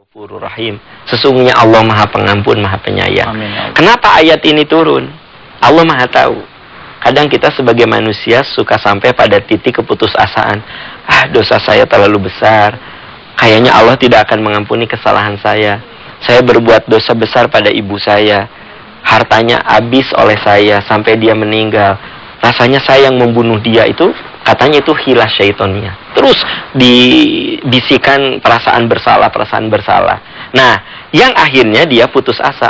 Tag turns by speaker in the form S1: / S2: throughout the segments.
S1: Ghafurur Rahim. Sesungguhnya Allah Maha Pengampun, Maha Penyayang.
S2: Amin.
S1: Kenapa ayat ini turun? Allah Maha tahu. Kadang kita sebagai manusia suka sampai pada titik keputusasaan. Dosa saya terlalu besar. Kayaknya Allah tidak akan mengampuni kesalahan saya. Saya berbuat dosa besar pada ibu saya. Hartanya habis oleh saya sampai dia meninggal. Rasanya saya yang membunuh dia itu, katanya itu hilah syaitonnya. Terus dibisikan perasaan bersalah. Nah, yang akhirnya dia putus asa.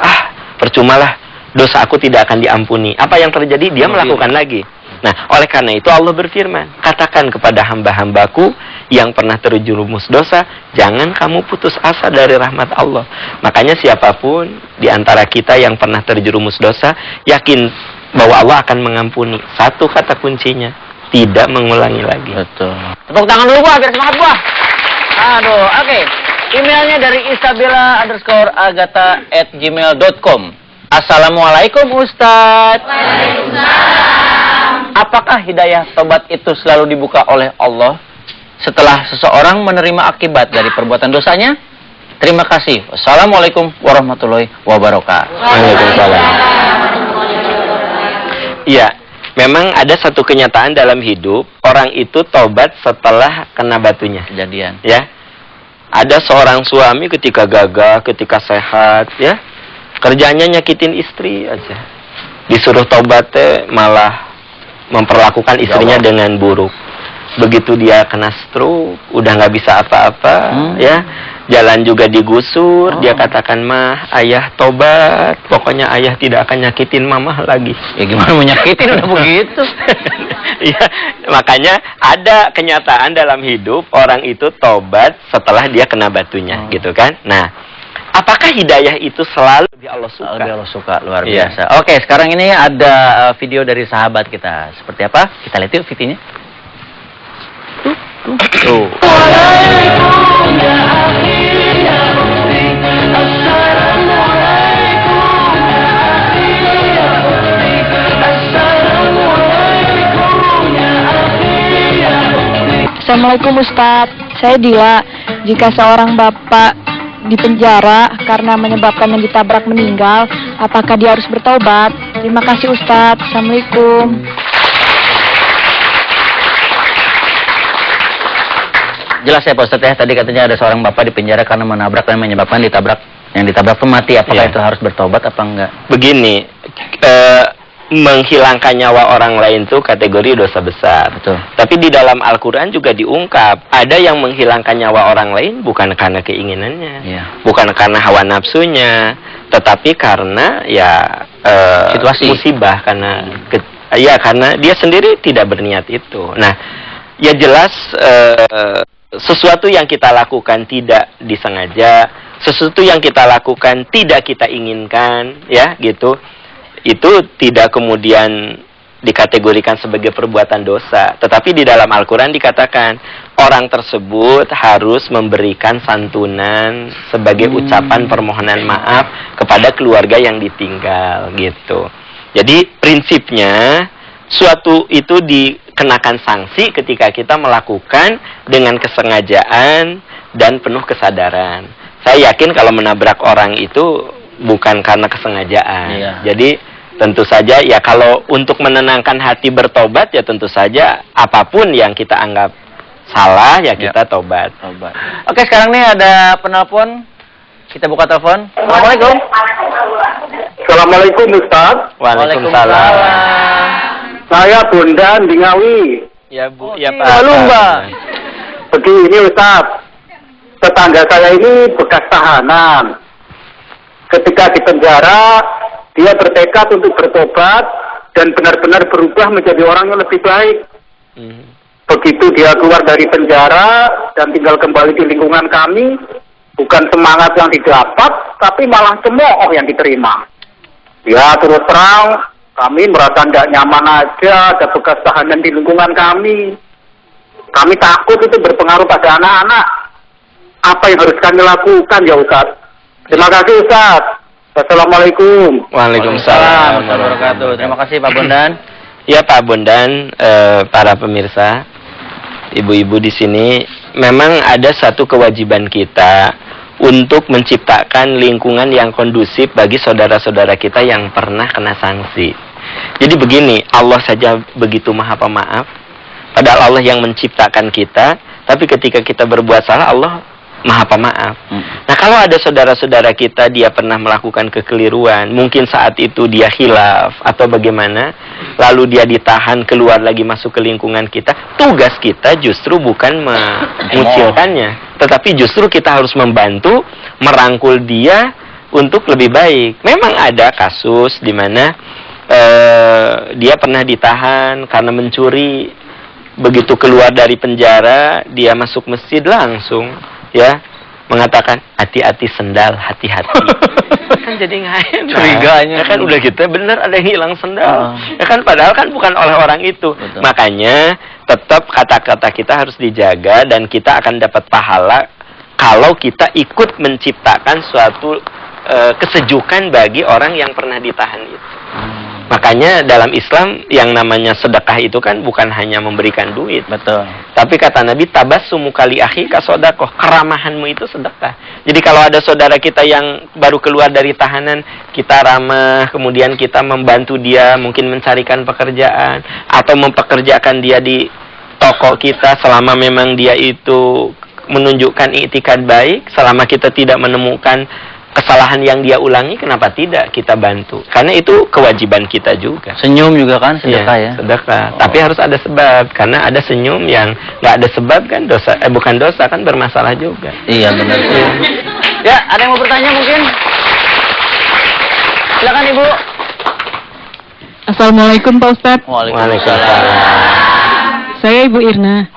S1: Percumalah, dosa aku tidak akan diampuni. Apa yang terjadi? Dia melakukan lagi. Nah, oleh karena itu Allah berfirman, katakan kepada hamba-hambaku yang pernah terjerumus dosa, jangan kamu putus asa dari rahmat Allah. Makanya siapapun di antara kita yang pernah terjerumus dosa, yakin bahwa Allah akan mengampuni. Satu kata kuncinya, tidak mengulangi lagi.
S2: Betul. Tepuk tangan dulu, Buah, biar semangat, Buah. Oke. Emailnya dari isabella_agata@gmail.com. Assalamualaikum, Ustadz.
S3: Waalaikumsalam.
S2: Apakah hidayah tobat itu selalu dibuka oleh Allah setelah seseorang menerima akibat dari perbuatan dosanya? Terima kasih. Wassalamualaikum warahmatullahi wabarakatuh.
S1: Waalaikumsalam. Iya, memang ada satu kenyataan dalam hidup, orang itu tobat setelah kena batunya.
S2: Kejadian.
S1: Ya. Ada seorang suami ketika gagah, ketika sehat, ya. Kerjanya nyakitin istri aja. Disuruh tobat malah memperlakukan istrinya dengan buruk. Begitu dia kena stroke, udah nggak bisa apa-apa, ya. Jalan juga digusur, dia katakan, "Mah, ayah tobat. Pokoknya ayah tidak akan nyakitin mamah lagi."
S2: Ya gimana mau nyakitin udah begitu.
S1: Iya, makanya ada kenyataan dalam hidup orang itu tobat setelah dia kena batunya, gitu kan? Nah, apakah hidayah itu selalu Allah suka?
S2: Allah suka, luar biasa. Oke, sekarang ini ada video dari sahabat kita. Seperti apa? Kita lihat yuk videonya. Tuh.
S4: Assalamualaikum Ustadz, saya Dila. Jika seorang bapak di penjara karena menyebabkan yang ditabrak meninggal, apakah dia harus bertobat? Terima kasih Ustadz. Assalamualaikum.
S2: Jelas ya Pak Ustadz ya, tadi katanya ada seorang bapak di penjara karena menabrak dan menyebabkan yang ditabrak itu mati. Apakah itu harus bertobat apa enggak?
S1: Begini, menghilangkan nyawa orang lain itu kategori dosa besar.
S2: Betul.
S1: Tapi di dalam Al-Quran juga diungkap, ada yang menghilangkan nyawa orang lain bukan karena keinginannya, bukan karena hawa nafsunya, tetapi karena
S2: situasi,
S1: musibah, karena karena dia sendiri tidak berniat itu. Nah, ya jelas sesuatu yang kita lakukan tidak disengaja, sesuatu yang kita lakukan tidak kita inginkan, ya gitu. Itu tidak kemudian dikategorikan sebagai perbuatan dosa. Tetapi di dalam Al-Quran dikatakan, orang tersebut harus memberikan santunan sebagai ucapan permohonan maaf kepada keluarga yang ditinggal, gitu. Jadi prinsipnya, suatu itu dikenakan sanksi ketika kita melakukan dengan kesengajaan dan penuh kesadaran. Saya yakin kalau menabrak orang itu bukan karena kesengajaan. Jadi tentu saja ya kalau untuk menenangkan hati bertobat ya tentu saja apapun yang kita anggap salah ya kita tobat.
S2: Oke, sekarang nih ada penelpon. Kita buka telepon. Assalamualaikum.
S5: Assalamualaikum Ustaz.
S1: Waalaikumsalam.
S5: Saya Bondan di Ngawi.
S1: Ya Bu, ya Pak.
S2: Halo Mbak.
S5: Begini Ustaz, tetangga saya ini bekas tahanan. Ketika di penjara, dia bertekad untuk bertobat dan benar-benar berubah menjadi orang yang lebih baik. Begitu dia keluar dari penjara dan tinggal kembali di lingkungan kami, bukan semangat yang didapat, tapi malah cemooh yang diterima. Ya terus terang, kami merasa tidak nyaman aja ada bekas tahanan di lingkungan kami. Kami takut itu berpengaruh pada anak-anak. Apa yang harus kami lakukan ya Ustaz? Terima kasih Ustaz. Assalamualaikum.
S1: Waalaikumsalam
S2: warahmatullahi wabarakatuh. Terima kasih Pak Bondan.
S1: Ya Pak Bondan, para pemirsa, ibu-ibu di sini, memang ada satu kewajiban kita untuk menciptakan lingkungan yang kondusif bagi saudara-saudara kita yang pernah kena sanksi. Jadi begini, Allah saja begitu maha pemaaf, padahal Allah yang menciptakan kita, tapi ketika kita berbuat salah, Allah maha pemaaf. Nah, kalau ada saudara-saudara kita, dia pernah melakukan kekeliruan, mungkin saat itu dia khilaf atau bagaimana, lalu dia ditahan, keluar lagi masuk ke lingkungan kita, tugas kita justru bukan mengucilkannya, tetapi justru kita harus membantu, merangkul dia untuk lebih baik. Memang ada kasus di mana dia pernah ditahan karena mencuri, begitu keluar dari penjara, dia masuk masjid langsung, ya, mengatakan hati-hati sendal, hati-hati. Kan jadi nggak enak.
S2: Curiganya.
S1: Ya kan udah gitu, bener ada yang hilang sendal. Ya kan padahal kan bukan oleh orang itu.
S2: Betul.
S1: Makanya tetap kata-kata kita harus dijaga dan kita akan dapat pahala kalau kita ikut menciptakan suatu kesejukan bagi orang yang pernah ditahan itu. Makanya dalam Islam yang namanya sedekah itu kan bukan hanya memberikan duit.
S2: Betul.
S1: Tapi kata Nabi, tabassumu kali akhika sodakoh, keramahanmu itu sedekah. Jadi kalau ada saudara kita yang baru keluar dari tahanan, kita ramah, kemudian kita membantu dia mungkin mencarikan pekerjaan atau mempekerjakan dia di toko kita selama memang dia itu menunjukkan iktikad baik, selama kita tidak menemukan kesalahan yang dia ulangi, kenapa tidak kita bantu? Karena itu kewajiban kita juga.
S2: Senyum juga kan sedekah ya?
S1: Sedekah. Tapi harus ada sebab. Karena ada senyum yang nggak ada sebab kan dosa. Bukan dosa kan bermasalah juga.
S2: Iya benar. Ya, ada yang mau bertanya mungkin? Silakan Ibu.
S6: Assalamualaikum Pak Ustadz.
S1: Waalaikumsalam.
S6: Saya Ibu Irna.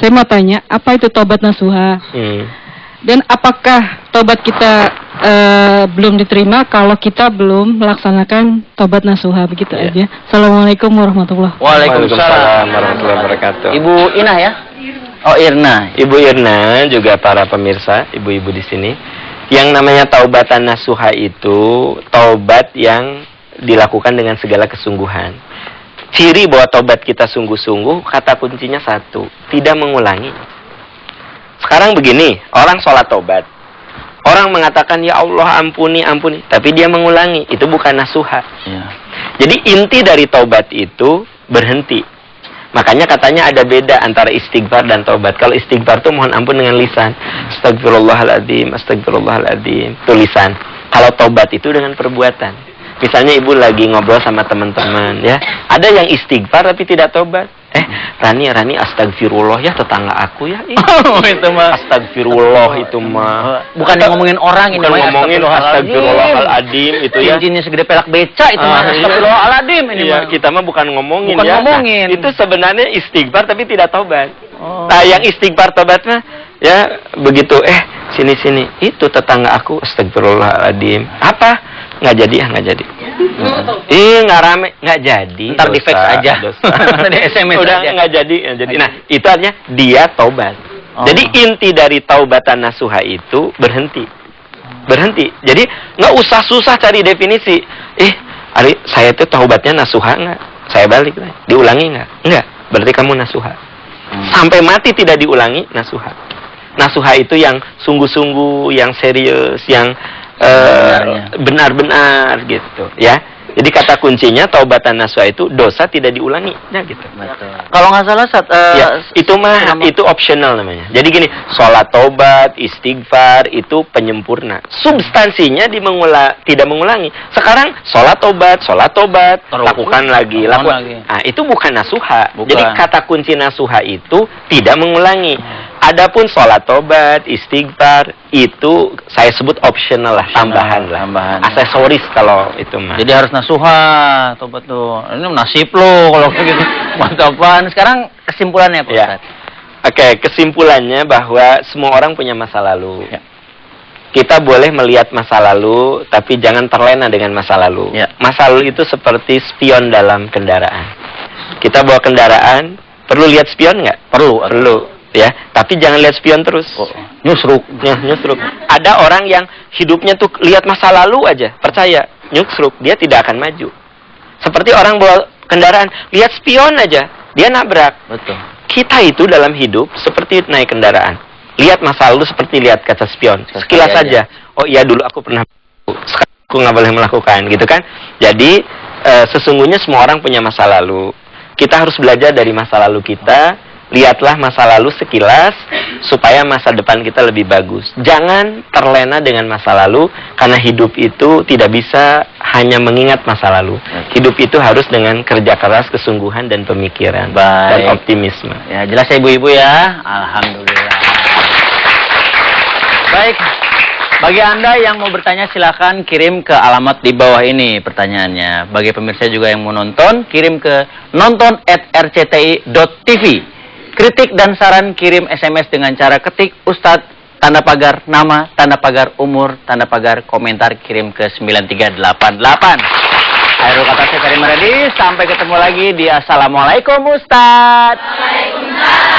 S6: Saya mau tanya, apa itu tobat nasuha? Dan apakah tobat kita belum diterima kalau kita belum melaksanakan tobat nasuha, begitu aja. Assalamualaikum warahmatullahi wabarakatuh.
S2: Waalaikumsalam
S1: warahmatullahi wabarakatuh.
S2: Ibu Inah ya? Oh, Irna.
S1: Ibu Irna juga para pemirsa, ibu-ibu di sini. Yang namanya taubatan nasuha itu taubat yang dilakukan dengan segala kesungguhan. Ciri bahwa taubat kita sungguh-sungguh, kata kuncinya satu, tidak mengulangi. Sekarang begini, orang sholat taubat. Orang mengatakan, ya Allah ampuni, ampuni. Tapi dia mengulangi, itu bukan nasuha.
S2: Ya.
S1: Jadi inti dari taubat itu berhenti. Makanya katanya ada beda antara istighfar dan taubat. Kalau istighfar itu mohon ampun dengan lisan. Astagfirullahaladzim, astagfirullahaladzim. Itu lisan. Kalau taubat itu dengan perbuatan. Misalnya ibu lagi ngobrol sama teman-teman, ya. Ada yang istighfar tapi tidak taubat. Rani astagfirullah ya, tetangga aku ya.
S2: Oh, itu mah.
S1: Astagfirullah itu mah.
S2: Bukan yang ngomongin orang ini,
S1: bukan ngomongin astagfirullahaladzim itu ya.
S2: Cincinnya segede pelak beca itu mah. Astagfirullahaladzim ini mah.
S1: Kita mah bukan ngomongin
S2: bukan
S1: ya.
S2: Ngomongin.
S1: Nah, itu sebenarnya istighfar tapi tidak taubat.
S2: Oh.
S1: Nah, yang istighfar taubat mah ya begitu sini. Itu tetangga aku astagfirullahaladzim. Apa? Nggak jadi. Nggak rame, nggak jadi.
S2: Ntar di fax aja. Di SMS
S1: udah
S2: aja.
S1: nggak jadi. Nah, itu artinya dia taubat. Jadi inti dari taubatan nasuha itu berhenti. Jadi nggak usah susah cari definisi. Ari, saya itu taubatnya nasuha nggak? Saya balik, diulangi nggak? Nggak. Berarti kamu nasuha. Sampai mati tidak diulangi, nasuha. Nasuha itu yang sungguh-sungguh, yang serius, yang benar-benar gitu, ya. Jadi kata kuncinya taubatan nasuha itu dosa tidak diulangi, ya gitu.
S2: Betul. Kalau nggak salah
S1: itu optional namanya. Jadi gini, sholat taubat, istighfar itu penyempurna. Substansinya tidak mengulangi. Sekarang sholat taubat, lakukan lagi. Nah, itu bukan nasuha. Jadi kata kunci nasuha itu tidak mengulangi. Adapun sholat taubat, istighfar itu saya sebut optional lah, tambahan. Aksesoris kalau itu mah.
S2: Jadi harus nasuha, tobat tuh. Ini nasib lo kalau gitu. Mantapan. Sekarang kesimpulannya Pak Ustaz.
S1: Oke, kesimpulannya bahwa semua orang punya masa lalu. Ya. Kita boleh melihat masa lalu, tapi jangan terlena dengan masa lalu. Ya. Masa lalu itu seperti spion dalam kendaraan. Kita bawa kendaraan, perlu lihat spion nggak? Perlu. Ya, tapi jangan lihat spion terus. Nyusruk. Ada orang yang hidupnya tuh lihat masa lalu aja, percaya, nyusruk, dia tidak akan maju. Seperti orang bawa kendaraan, lihat spion aja, dia nabrak.
S2: Betul.
S1: Kita itu dalam hidup seperti naik kendaraan. Lihat masa lalu seperti lihat kaca spion. Sekilas saja. Oh iya, dulu aku pernah, sekarang aku nggak boleh melakukan, gitu kan. Jadi sesungguhnya semua orang punya masa lalu. Kita harus belajar dari masa lalu kita. Lihatlah masa lalu sekilas supaya masa depan kita lebih bagus. Jangan terlena dengan masa lalu, karena hidup itu tidak bisa hanya mengingat masa lalu. Hidup itu harus dengan kerja keras, kesungguhan, dan pemikiran. Dan optimisme.
S2: Ya, jelas ya ibu-ibu ya. Alhamdulillah. Baik. Bagi Anda yang mau bertanya, silakan kirim ke alamat di bawah ini pertanyaannya. Bagi pemirsa juga yang mau nonton, kirim ke nonton@rcti.tv. Kritik dan saran kirim SMS dengan cara ketik Ustadz, tanda pagar nama, tanda pagar umur, tanda pagar komentar, kirim ke 9388. Akhirul kata saya Karim Maradi, sampai ketemu lagi di Assalamualaikum Ustadz.
S3: Waalaikumsalam.